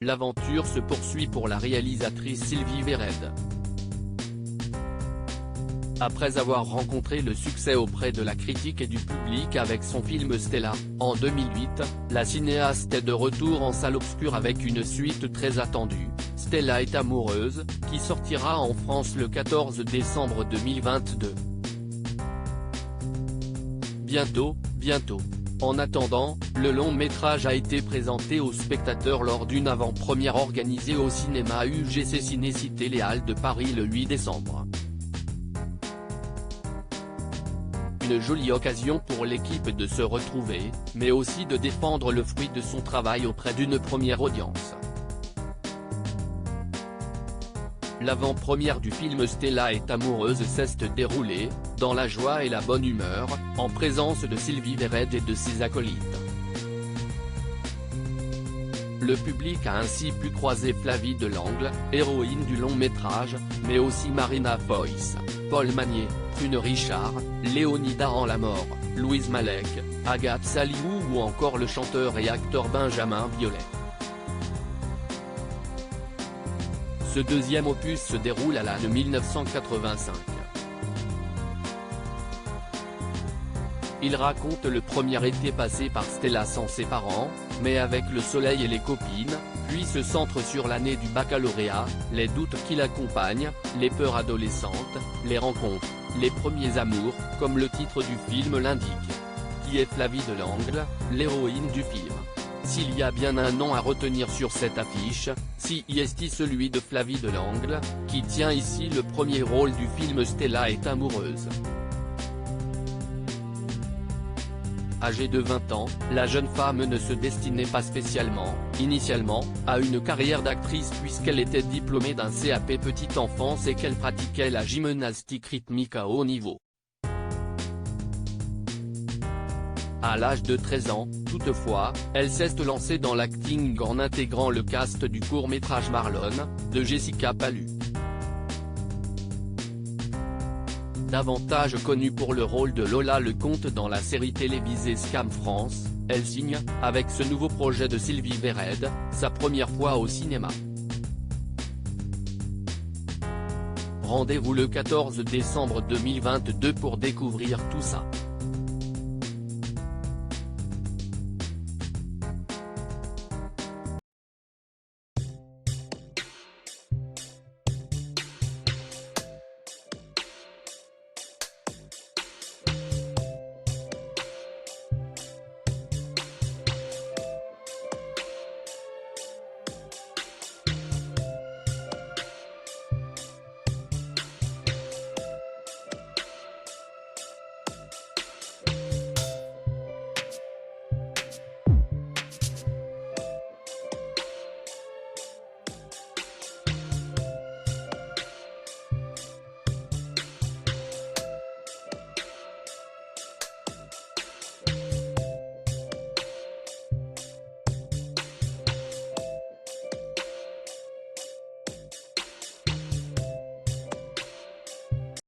L'aventure se poursuit pour la réalisatrice Sylvie Vered. Après avoir rencontré le succès auprès de la critique et du public avec son film Stella, en 2008, la cinéaste est de retour en salle obscure avec une suite très attendue, Stella est amoureuse, qui sortira en France le 14 décembre 2022. Bientôt. En attendant, le long métrage a été présenté aux spectateurs lors d'une avant-première organisée au cinéma UGC Ciné-Cité Les Halles de Paris le 8 décembre. Une jolie occasion pour l'équipe de se retrouver, mais aussi de défendre le fruit de son travail auprès d'une première audience. L'avant-première du film Stella est amoureuse s'est déroulée, dans la joie et la bonne humeur, en présence de Sylvie Vered et de ses acolytes. Le public a ainsi pu croiser Flavie Delangle, héroïne du long métrage, mais aussi Marina Foïs, Paul Magnier, Prune Richard, Léonida en la mort, Louise Malek, Agathe Saliou ou encore le chanteur et acteur Benjamin Biolay. Ce deuxième opus se déroule à l'année 1985. Il raconte le premier été passé par Stella sans ses parents, mais avec le soleil et les copines, puis se centre sur l'année du baccalauréat, les doutes qui l'accompagnent, les peurs adolescentes, les rencontres, les premiers amours, comme le titre du film l'indique. Qui est Flavie Delangle, l'héroïne du film? S'il y a bien un nom à retenir sur cette affiche, c'est celui de Flavie Delangle, qui tient ici le premier rôle du film Stella est amoureuse. Âgée de 20 ans, la jeune femme ne se destinait pas spécialement, initialement, à une carrière d'actrice puisqu'elle était diplômée d'un CAP petite enfance et qu'elle pratiquait la gymnastique rythmique à haut niveau. À l'âge de 13 ans, toutefois, elle s'est lancée dans l'acting en intégrant le cast du court-métrage Marlon, de Jessica Palus. Davantage connue pour le rôle de Lola Lecomte dans la série télévisée Scam France, elle signe, avec ce nouveau projet de Sylvie Vered, sa première fois au cinéma. Rendez-vous le 14 décembre 2022 pour découvrir tout ça.